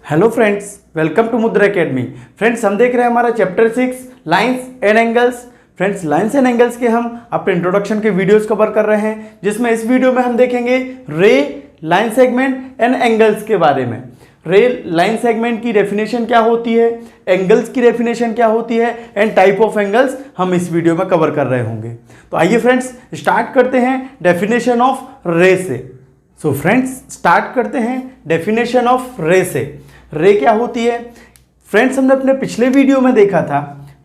Hello friends, welcome to मुद्रा academy. Friends, हम देख रहे हैं हमारा chapter 6 lines and angles. Friends, lines and angles के हम अपने इंट्रोडक्शन के वीडियोस कवर कर रहे हैं, जिसमें इस वीडियो में हम देखेंगे रे, लाइन सेगमेंट एंड एंगल्स के बारे में। रे लाइन सेगमेंट की डेफिनेशन क्या होती है, एंगल्स की डेफिनेशन क्या होती है एंड टाइप ऑफ एंगल्स हम इस वीडियो में कवर कर रहे होंगे। तो आइए फ्रेंड्स स्टार्ट करते हैं डेफिनेशन ऑफ रे से। सो फ्रेंड्स, स्टार्ट करते हैं डेफिनेशन ऑफ रे से। रे क्या होती है? फ्रेंड्स, हमने अपने पिछले वीडियो में देखा था,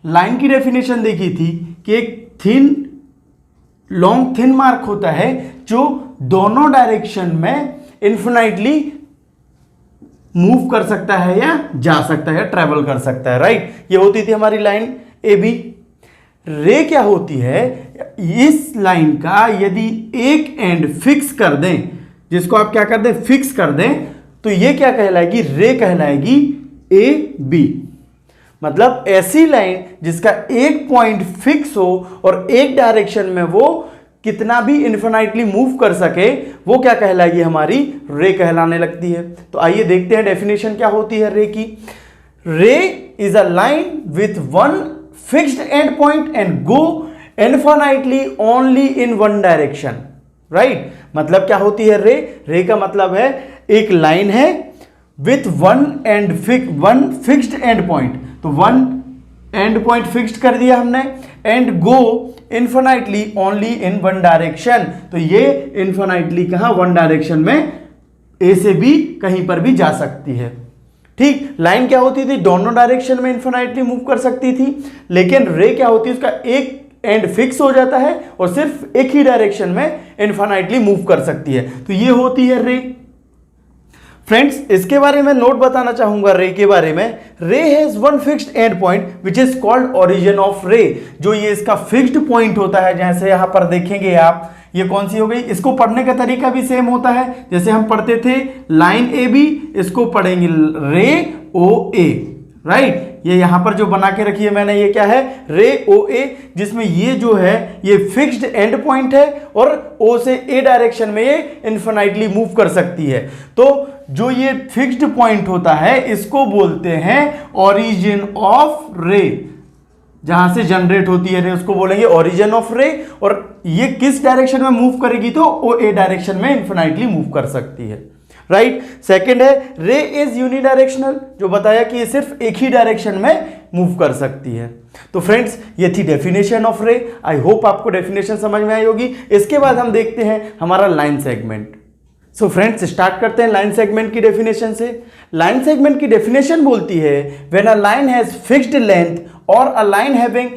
लाइन की डेफिनेशन देखी थी कि एक लॉन्ग थिन मार्क होता है जो दोनों डायरेक्शन में इन्फिनाइटली मूव कर सकता है या जा सकता है या ट्रेवल कर सकता है, राइट। ये होती थी हमारी लाइन ए बी। रे क्या होती है? इस लाइन का यदि एक एंड फिक्स कर दें, जिसको आप क्या कर दें, फिक्स कर दें, तो ये क्या कहलाएगी? रे कहलाएगी ए बी। मतलब ऐसी लाइन जिसका एक पॉइंट फिक्स हो और एक डायरेक्शन में वो कितना भी इन्फिनाइटली मूव कर सके, वो क्या कहलाएगी? हमारी रे कहलाने लगती है। तो आइए देखते हैं डेफिनेशन क्या होती है रे की। रे is a line with one fixed end point and go infinitely only in one direction, right. मतलब क्या होती है रे? रे का मतलब है एक लाइन है with one fixed end point. तो वन एंड पॉइंट फिक्स्ड कर दिया हमने, and go infinitely only in one direction. तो ये इन्फिनाइटली कहां? वन डायरेक्शन में, ए से बी कहीं पर भी जा सकती है। ठीक, लाइन क्या होती थी? दोनों डायरेक्शन में इन्फिनाइटली मूव कर सकती थी। लेकिन रे क्या होती है? उसका एक एंड फिक्स हो जाता है और सिर्फ एक ही डायरेक्शन में इन्फिनाइटली मूव कर सकती है। तो ये होती है रे। फ्रेंड्स, इसके बारे में नोट बताना चाहूंगा रे के बारे में। रे has one fixed end point which is called origin of रे। जो ये इसका फिक्स्ड पॉइंट होता है, जैसे यहां पर देखेंगे आप, ये कौन सी हो गई? इसको पढ़ने का तरीका भी सेम होता है जैसे हम पढ़ते थे लाइन ए बी, इसको पढ़ेंगे रे ओ ए, राइट। ये यहां पर जो बना के रखी है मैंने, ये क्या है? रे ओ ए, जिसमें ये जो है ये फिक्स्ड एंड पॉइंट है और ओ से ए डायरेक्शन में ये इन्फिनाइटली मूव कर सकती है। तो जो ये फिक्स्ड पॉइंट होता है इसको बोलते हैं ओरिजिन ऑफ रे। जहां से जनरेट होती है रे उसको बोलेंगे ओरिजिन ऑफ रे। और ये किस डायरेक्शन में मूव करेगी? तो ओ ए डायरेक्शन में इन्फिनाइटली मूव कर सकती है, राइट। सेकंड है रे इज यूनिडायरेक्शनल, जो बताया कि ये सिर्फ एक ही डायरेक्शन में मूव कर सकती है। तो फ्रेंड्स, ये थी डेफिनेशन ऑफ रे। आई होप आपको डेफिनेशन समझ में आई होगी। इसके बाद हम देखते हैं हमारा line segment. So friends, start करते हैं लाइन सेगमेंट की डेफिनेशन से। लाइन सेगमेंट की डेफिनेशन बोलती है when a line has fixed length और a line having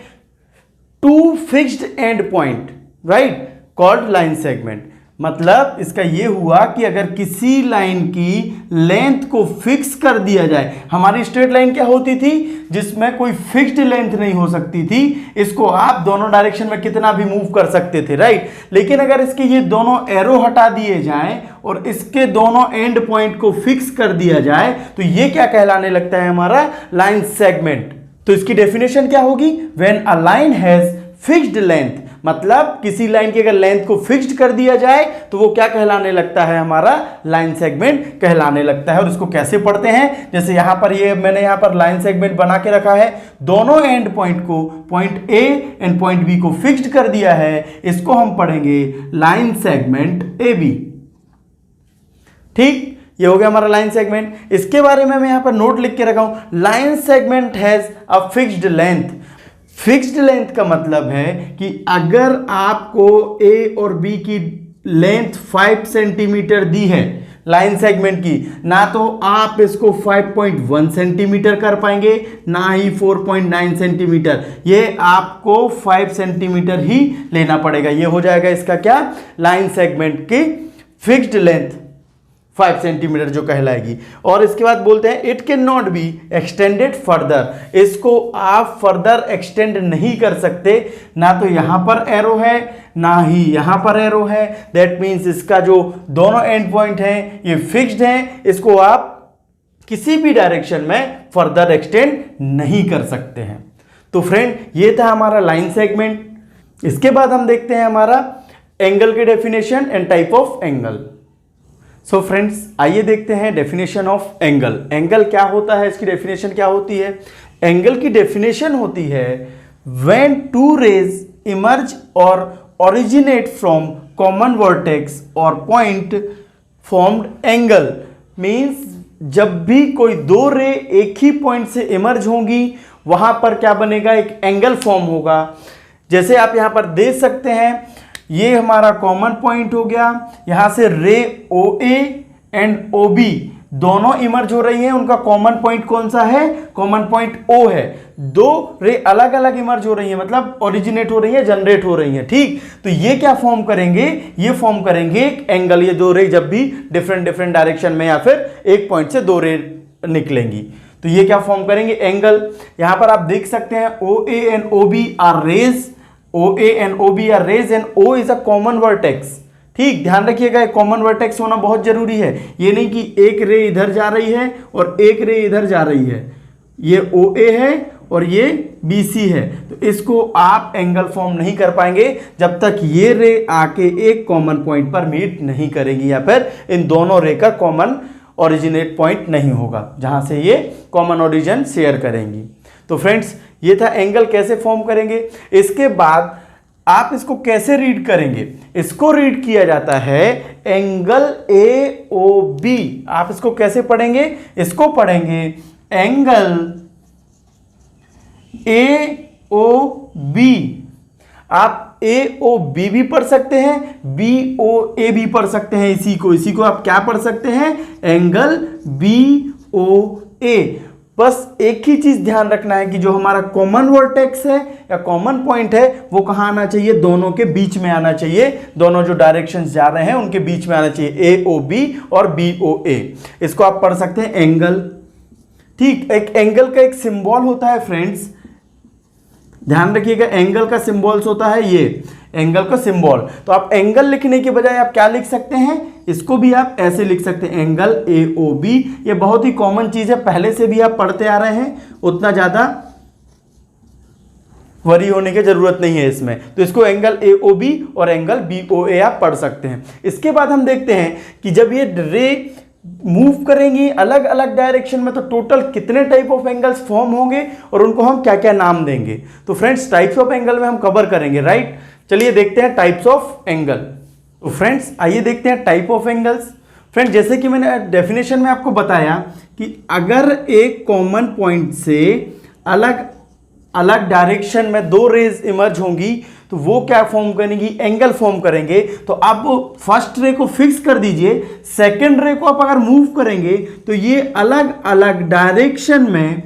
two fixed end point, right, called line segment. मतलब इसका ये हुआ कि अगर किसी लाइन की लेंथ को फिक्स कर दिया जाए, हमारी स्ट्रेट लाइन क्या होती थी? जिसमें कोई फिक्स्ड लेंथ नहीं हो सकती थी, इसको आप दोनों डायरेक्शन में कितना भी मूव कर सकते थे, राइट। लेकिन अगर इसके ये दोनों एरो हटा दिए जाएं और इसके दोनों एंड पॉइंट को फिक्स कर दिया जाए, तो ये क्या कहलाने लगता है? हमारा लाइन सेगमेंट। तो इसकी डेफिनेशन क्या होगी? When a line has fixed length, मतलब किसी लाइन की अगर लेंथ को फिक्स्ड कर दिया जाए तो वो क्या कहलाने लगता है? हमारा लाइन सेगमेंट कहलाने लगता है। और इसको कैसे पढ़ते हैं? जैसे यहां पर ये मैंने यहां पर लाइन सेगमेंट बना के रखा है, दोनों एंड पॉइंट को, point A and point B को फिक्स्ड कर दिया है, इसको हम पढ़ेंगे लाइन सेगमेंट ए बी। ठीक, ये हो गया हमारा लाइन सेगमेंट। इसके बारे में मैं यहां पर नोट लिख के रखा हूं, line segment has a fixed length. Fixed length का मतलब है कि अगर आपको ए और बी की लेंथ 5 सेंटीमीटर दी है लाइन सेगमेंट की, ना तो आप इसको 5.1 सेंटीमीटर कर पाएंगे, ना ही 4.9 सेंटीमीटर। ये आपको 5 सेंटीमीटर ही लेना पड़ेगा। ये हो जाएगा इसका क्या? लाइन सेगमेंट की फिक्स्ड लेंथ 5 सेंटीमीटर जो कहलाएगी। और इसके बाद बोलते हैं it can not be extended further. इसको आप फर्दर एक्सटेंड नहीं कर सकते, ना तो यहां पर एरो है ना ही यहां पर एरो है। दैट मीन्स इसका जो दोनों एंड पॉइंट हैं ये फिक्स्ड हैं, इसको आप किसी भी डायरेक्शन में फर्दर एक्सटेंड नहीं कर सकते हैं। तो फ्रेंड, ये था हमारा लाइन सेगमेंट। इसके बाद हम देखते हैं हमारा एंगल के definition and type of angle. So friends, आइए देखते हैं डेफिनेशन ऑफ एंगल। एंगल क्या होता है, इसकी डेफिनेशन क्या होती है। एंगल की डेफिनेशन होती है व्हेन टू रेज इमर्ज और ओरिजिनेट फ्रॉम कॉमन वर्टेक्स और पॉइंट फॉर्म्ड एंगल। मींस जब भी कोई दो रे एक ही पॉइंट से इमर्ज होंगी वहां पर क्या बनेगा, एक एंगल फॉर्म होगा। जैसे आप यहां पर देख सकते हैं, ये हमारा कॉमन पॉइंट हो गया, यहां से रे OA एंड OB दोनों इमर्ज हो रही हैं। उनका कॉमन पॉइंट कौन सा है, कॉमन पॉइंट O है। दो रे अलग अलग इमर्ज हो रही हैं, मतलब ओरिजिनेट हो रही है, जनरेट हो रही हैं, ठीक। तो ये क्या फॉर्म करेंगे, ये फॉर्म करेंगे एक एंगल। ये दो रे जब भी डिफरेंट डायरेक्शन में या फिर एक पॉइंट से दो रे निकलेंगी तो ये क्या फॉर्म करेंगे, एंगल। यहां पर आप देख सकते हैं OA and OB are rays, OA and OB are rays and O is a common vertex. ठीक, ध्यान रखिएगा, कॉमन वर्टेक्स होना बहुत जरूरी है। ये नहीं कि एक रे इधर जा रही है और एक रे इधर जा रही है। ये OA है और ये BC है, तो इसको आप एंगल फॉर्म नहीं कर पाएंगे जब तक ये रे आके एक कॉमन पॉइंट पर मीट नहीं करेगी या फिर इन दोनों रे का कॉमन ओरिजिनेट पॉइंट नहीं होगा जहां से ये कॉमन ओरिजिन शेयर करेंगी। तो फ्रेंड्स, ये था एंगल कैसे फॉर्म करेंगे। इसके बाद आप इसको कैसे रीड करेंगे, इसको रीड किया जाता है एंगल AOB। आप इसको कैसे पढ़ेंगे, इसको पढ़ेंगे एंगल AOB। आप AOB भी पढ़ सकते हैं, BOA भी पढ़ सकते हैं। इसी को आप क्या पढ़ सकते हैं, एंगल BOA। बस एक ही चीज ध्यान रखना है कि जो हमारा कॉमन वर्टेक्स है या कॉमन पॉइंट है वो कहां आना चाहिए, दोनों के बीच में आना चाहिए। दोनों जो डायरेक्शंस जा रहे हैं उनके बीच में आना चाहिए, AOB और BOA। इसको आप पढ़ सकते हैं एंगल। ठीक, एक एंगल का एक सिंबल होता है फ्रेंड्स, ध्यान रखिएगा, एंगल का सिंबल्स होता है ये एंगल का सिंबल। तो आप एंगल लिखने के बजाय आप क्या लिख सकते हैं, इसको भी आप ऐसे लिख सकते हैं, एंगल AOB। ये बहुत ही कॉमन चीज है, पहले से भी आप पढ़ते आ रहे हैं, उतना ज्यादा वरी होने की जरूरत नहीं है इसमें। तो इसको एंगल AOB और एंगल BOA आप पढ़ सकते हैं। इसके बाद हम देखते हैं कि जब ये रे मूव करेंगी अलग अलग डायरेक्शन में तो टोटल कितने टाइप ऑफ एंगल्स फॉर्म होंगे और उनको हम क्या क्या नाम देंगे। तो फ्रेंड्स, टाइप्स ऑफ एंगल में हम कवर करेंगे, राइट। चलिए देखते हैं टाइप्स ऑफ एंगल। तो फ्रेंड्स, आइए देखते हैं टाइप ऑफ एंगल्स। फ्रेंड्स, जैसे कि मैंने डेफिनेशन में आपको बताया कि अगर एक कॉमन पॉइंट से अलग अलग डायरेक्शन में दो रेज इमर्ज होंगी तो वो क्या फॉर्म करेंगी, एंगल फॉर्म करेंगे। तो आप फर्स्ट रे को फिक्स कर दीजिए, सेकंड रे को आप अगर मूव करेंगे तो ये अलग अलग डायरेक्शन में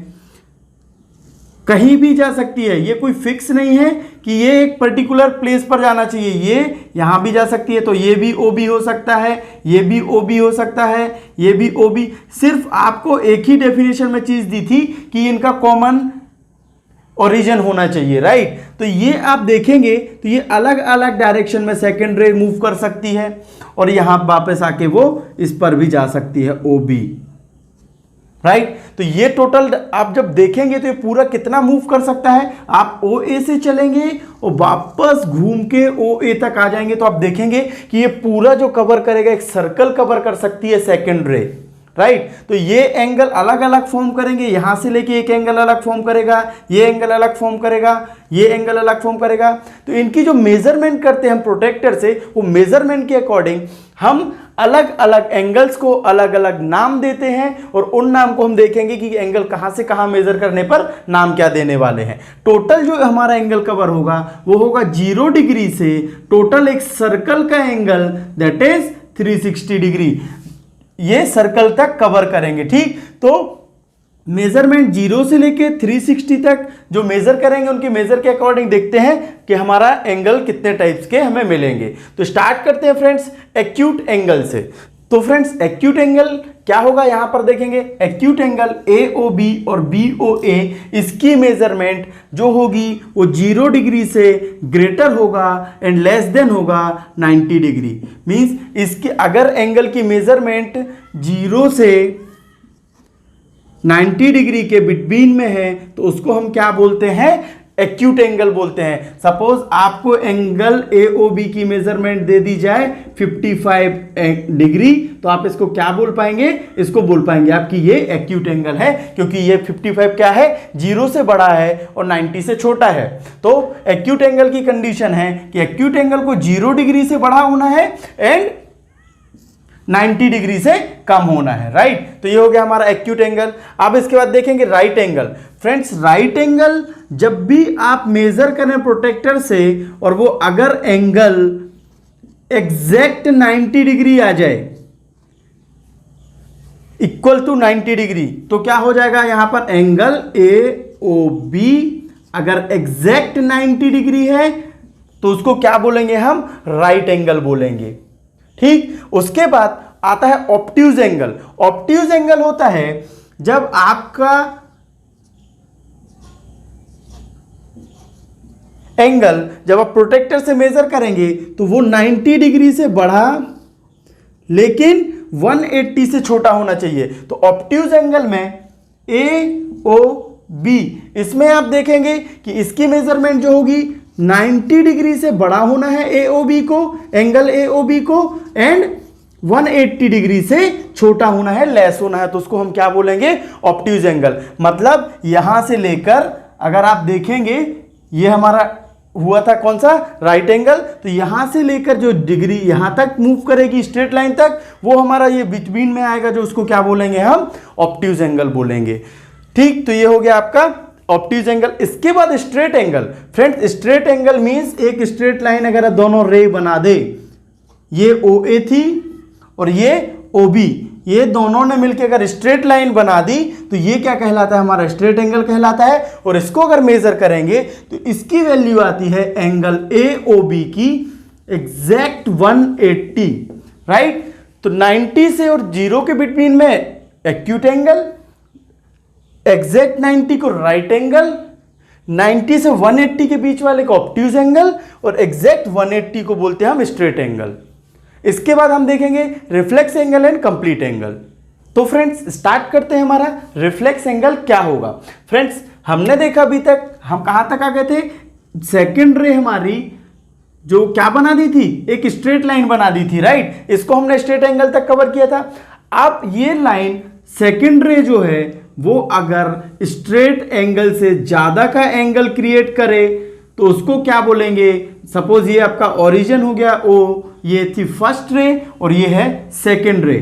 कहीं भी जा सकती है। ये कोई फिक्स नहीं है कि ये एक पर्टिकुलर प्लेस पर जाना चाहिए, ये यहां भी जा सकती है। तो ये भी OB हो सकता है, ये भी OB हो सकता है, ये भी OB। सिर्फ आपको एक ही डेफिनेशन में चीज दी थी कि इनका कॉमन ओरिजिन होना चाहिए, राइट। तो ये आप देखेंगे तो ये अलग अलग डायरेक्शन में सेकेंड रे मूव कर सकती है और यहां वापस आके वो इस पर भी जा सकती है, OB, राइट। तो ये टोटल आप जब देखेंगे तो ये पूरा कितना मूव कर सकता है। आप OA से चलेंगे और वापस घूम के OA तक आ जाएंगे तो आप देखेंगे कि ये पूरा जो कवर करेगा एक सर्कल कवर कर सकती है सेकेंड रे, राइट। तो ये एंगल अलग अलग फॉर्म करेंगे, यहां से लेके एक एंगल अलग फॉर्म करेगा, ये एंगल अलग फॉर्म करेगा, ये एंगल अलग फॉर्म करेगा। तो इनकी जो मेजरमेंट करते हैं हम प्रोटेक्टर से, वो मेजरमेंट के अकॉर्डिंग हम अलग अलग एंगल्स को अलग अलग नाम देते हैं और उन नाम को हम देखेंगे कि एंगल कहां से कहां मेजर करने पर नाम क्या देने वाले हैं। टोटल जो हमारा एंगल कवर होगा वो होगा 0 डिग्री से टोटल एक सर्कल का एंगल दैट इज 360 डिग्री, ये सर्कल तक कवर करेंगे, ठीक। तो मेजरमेंट 0 से लेके 360 तक जो मेजर करेंगे उनके मेजर के अकॉर्डिंग देखते हैं कि हमारा एंगल कितने टाइप्स के हमें मिलेंगे। तो स्टार्ट करते हैं फ्रेंड्स एक्यूट एंगल से। तो फ्रेंड्स, एक्यूट एंगल क्या होगा, यहां पर देखेंगे एक्यूट एंगल AOB और BOA, इसकी मेजरमेंट जो होगी वो 0 डिग्री से ग्रेटर होगा एंड लेस देन होगा 90 डिग्री। मींस इसके अगर एंगल की मेजरमेंट 0 से 90 डिग्री के बिटवीन में है तो उसको हम क्या बोलते हैं, एक्यूट एंगल बोलते हैं। सपोज आपको एंगल AOB की मेजरमेंट दे दी जाए 55 डिग्री, तो आप इसको क्या बोल पाएंगे, इसको बोल पाएंगे आपकी ये एक्यूट एंगल है, क्योंकि ये 55 क्या है, 0 से बड़ा है और 90 से छोटा है। तो एक्यूट एंगल की कंडीशन है कि एक्यूट एंगल को 0 डिग्री से बड़ा होना है एंड 90 डिग्री से कम होना है, राइट। तो ये हो गया हमारा एक्यूट एंगल। अब इसके बाद देखेंगे right angle. Friends, right angle जब भी आप मेजर करें प्रोटेक्टर से और वो अगर एंगल एग्जैक्ट 90 डिग्री आ जाए, इक्वल टू 90 डिग्री, तो क्या हो जाएगा यहां पर एंगल AOB अगर एग्जैक्ट 90 डिग्री है तो उसको क्या बोलेंगे, हम राइट एंगल बोलेंगे, ठीक। उसके बाद आता है ऑब्ट्यूज एंगल। ऑब्ट्यूज एंगल होता है जब आपका एंगल, जब आप प्रोटेक्टर से मेजर करेंगे तो वो 90 डिग्री से बढ़ा लेकिन 180 से छोटा होना चाहिए। तो ऑब्ट्यूज एंगल में AOB, इसमें आप देखेंगे कि इसकी मेजरमेंट जो होगी 90 डिग्री से बड़ा होना है AOB को, एंगल AOB को, एंड 180 डिग्री से छोटा होना है, लेस होना है। तो उसको हम क्या बोलेंगे, ऑब्ट्यूज एंगल। मतलब यहां से लेकर अगर आप देखेंगे ये हमारा हुआ था कौन सा, राइट एंगल, तो यहां से लेकर जो डिग्री यहां तक मूव करेगी स्ट्रेट लाइन तक, वो हमारा ये बिटवीन में आएगा, जो उसको क्या बोलेंगे, हम ऑब्ट्यूज एंगल बोलेंगे, ठीक। तो ये हो गया आपका ऑब्ट्यूज एंगल। इसके बाद straight angle. Friends, straight angle means एक स्ट्रेट लाइन अगर दोनों रे बना दे, ये OA थी और ये OB, ये दोनों ने मिलकर अगर स्ट्रेट लाइन बना दी तो ये क्या कहलाता है, हमारा स्ट्रेट एंगल कहलाता है। और इसको अगर मेजर करेंगे तो इसकी वैल्यू आती है एंगल AOB की एग्जैक्ट 180, राइट। तो 90 से और 0 के बिटवीन में एक्यूट एंगल, एग्जैक्ट 90 को राइट एंगल, 90 से 180 के बीच वाले को ऑब्ट्यूज एंगल, और एग्जैक्ट 180 को बोलते हैं हम स्ट्रेट एंगल। इसके बाद हम देखेंगे reflex angle and complete angle. तो फ्रेंड्स, स्टार्ट करते हैं हमारा रिफ्लेक्स एंगल क्या होगा। फ्रेंड्स, हमने देखा अभी तक हम कहां तक आ गए थे, सेकंड रे हमारी जो क्या बना दी थी, एक स्ट्रेट लाइन बना दी थी, राइट। इसको हमने स्ट्रेट एंगल तक कवर किया था। अब ये लाइन सेकंड रे जो है वो अगर स्ट्रेट एंगल से ज्यादा का एंगल क्रिएट करे तो उसको क्या बोलेंगे। सपोज ये आपका ओरिजिन हो गया O, ये थी फर्स्ट रे और ये है सेकंड रे।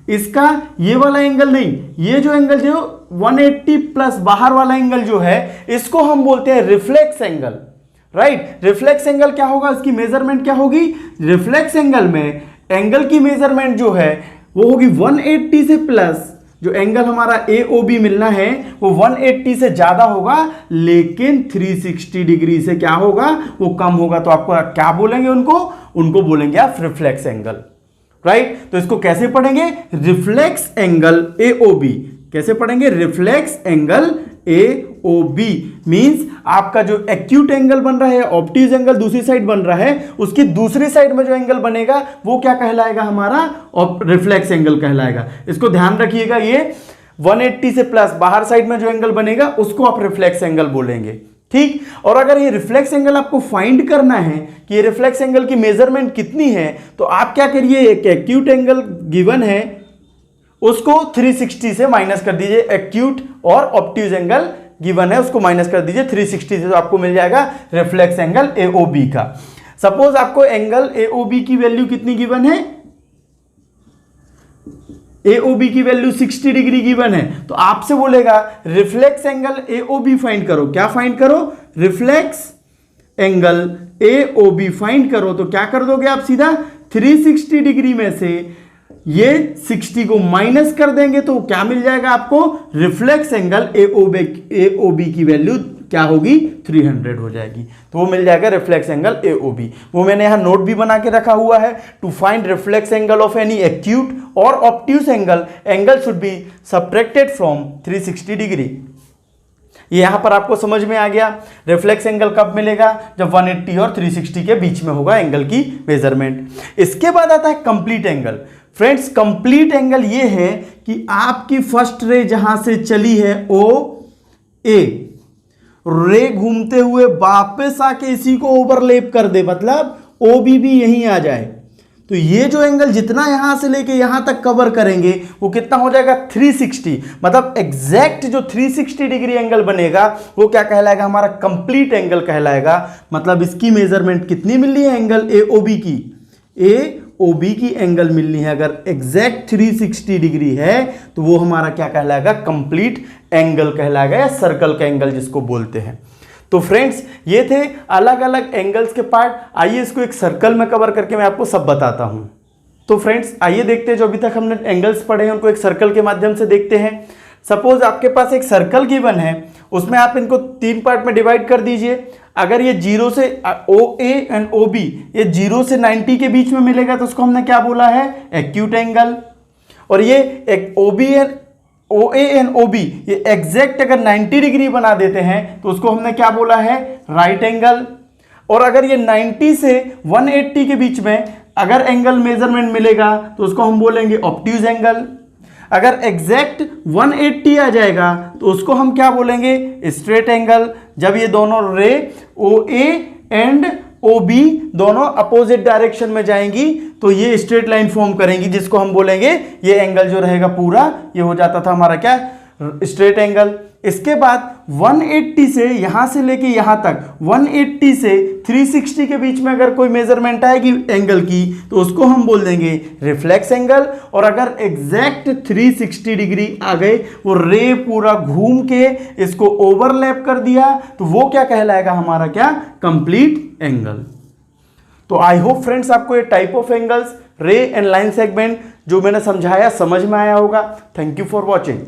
इसका ये वाला एंगल नहीं, ये जो एंगल जो 180 प्लस बाहर वाला एंगल जो है, इसको हम बोलते हैं reflex angle, right. Reflex angle क्या होगा, इसकी मेजरमेंट क्या होगी। रिफ्लेक्स एंगल में एंगल की मेजरमेंट जो है वो होगी 180 से प्लस, जो एंगल हमारा AOB मिलना है वो 180 से ज्यादा होगा, लेकिन 360 डिग्री से क्या होगा, वो कम होगा। तो आपको क्या बोलेंगे, उनको बोलेंगे आप रिफ्लेक्स एंगल, राइट। तो इसको कैसे पढ़ेंगे, रिफ्लेक्स एंगल AOB। कैसे पढ़ेंगे, रिफ्लेक्स एंगल AOB मींस आपका जो एक्यूट एंगल बन रहा है, ऑब्ट्यूज एंगल दूसरी साइड बन रहा है, उसकी दूसरी साइड में जो एंगल बनेगा वो क्या कहलाएगा, हमारा रिफ्लेक्स एंगल कहलाएगा। इसको ध्यान रखिएगा, ये 180 से प्लस बाहर साइड में जो एंगल बनेगा उसको आप रिफ्लेक्स एंगल बोलेंगे, ठीक। और अगर ये रिफ्लेक्स एंगल आपको फाइंड करना है कि ये रिफ्लेक्स एंगल की मेजरमेंट कितनी है, तो आप क्या करिए, एक एक्यूट एंगल गिवन है उसको 360 से माइनस कर दीजिए। एक्यूट और ऑब्ट्यूज एंगल गिवन है उसको माइनस कर दीजिए 360 से, तो आपको मिल जाएगा रिफ्लेक्स एंगल AOB का। सपोज आपको एंगल AOB की वैल्यू कितनी गिवन है, AOB की वैल्यू 60 डिग्री गिवन है, तो आपसे बोलेगा रिफ्लेक्स एंगल AOB फाइंड करो। क्या फाइंड करो, रिफ्लेक्स एंगल AOB फाइंड करो। तो क्या कर दोगे आप, सीधा 360 डिग्री में से ये 60 को माइनस कर देंगे तो क्या मिल जाएगा आपको, रिफ्लेक्स एंगल AOB की वैल्यू क्या होगी, 300 हो जाएगी। तो वो मिल जाएगा रिफ्लेक्स एंगल AOB। वो मैंने यहां नोट भी बना के रखा हुआ है, to find reflex angle of any acute और obtuse angle should be subtracted from 360 degree. ये यहां पर आपको समझ में आ गया। रिफ्लेक्स एंगल कब मिलेगा, जब 180 और 360 के बीच में होगा एंगल की मेजरमेंट। इसके बाद आता है complete angle. Friends, complete angle ये है कि आपकी फर्स्ट रे जहां से चली है OA, रे घूमते हुए वापस आके इसी को ओवरलैप कर दे, मतलब OB भी यहीं आ जाए, तो ये जो एंगल जितना यहां से लेके यहां तक कवर करेंगे वो कितना हो जाएगा 360, मतलब एग्जैक्ट जो 360 डिग्री एंगल बनेगा वो क्या कहलाएगा, हमारा कंप्लीट एंगल कहलाएगा। मतलब इसकी मेजरमेंट कितनी मिलनी है एंगल AOB की, AOB की एंगल मिलनी है अगर एग्जैक्ट 360 डिग्री है तो वो हमारा क्या कहलाएगा, कंप्लीट एंगल कहलाएगा, या सर्कल का एंगल जिसको बोलते हैं। तो फ्रेंड्स ये थे अलग अलग एंगल्स के पार्ट। आइए इसको एक सर्कल में कवर करके मैं आपको सब बताता हूं। तो फ्रेंड्स आइए देखते हैं, जो अभी तक हमने एंगल्स पढ़े हैं उनको एक सर्कल के माध्यम से देखते हैं। सपोज आपके पास एक सर्कल गिवन है, उसमें आप इनको 3 पार्ट में डिवाइड कर दीजिए। अगर ये 0 से OA एंड OB ये 0 से 90 के बीच में मिलेगा तो उसको हमने क्या बोला है, एक्यूट एंगल। और ये एक OA एंड OB ये एग्जैक्ट अगर 90 डिग्री बना देते हैं तो उसको हमने क्या बोला है, राइट एंगल। और अगर ये 90 से 180 के बीच में अगर एंगल मेजरमेंट मिलेगा तो उसको हम बोलेंगे ऑब्ट्यूज एंगल। अगर एग्जैक्ट 180 आ जाएगा तो उसको हम क्या बोलेंगे, स्ट्रेट एंगल। जब ये दोनों रे OA एंड OB दोनों अपोजिट डायरेक्शन में जाएंगी तो ये स्ट्रेट लाइन फॉर्म करेंगी, जिसको हम बोलेंगे ये एंगल जो रहेगा पूरा ये हो जाता था हमारा क्या, स्ट्रेट एंगल। इसके बाद 180 से यहां से लेके यहां तक 180 से 360 के बीच में अगर कोई मेजरमेंट आएगी एंगल की तो उसको हम बोल देंगे रिफ्लेक्स एंगल। और अगर एग्जैक्ट 360 डिग्री आ गए, वो रे पूरा घूम के इसको ओवरलैप कर दिया तो वो क्या कहलाएगा, हमारा क्या, कंप्लीट एंगल। तो आई होप फ्रेंड्स आपको ये टाइप ऑफ एंगल्स, रे एंड लाइन सेगमेंट जो मैंने समझाया समझ में आया होगा। Thank you for watching.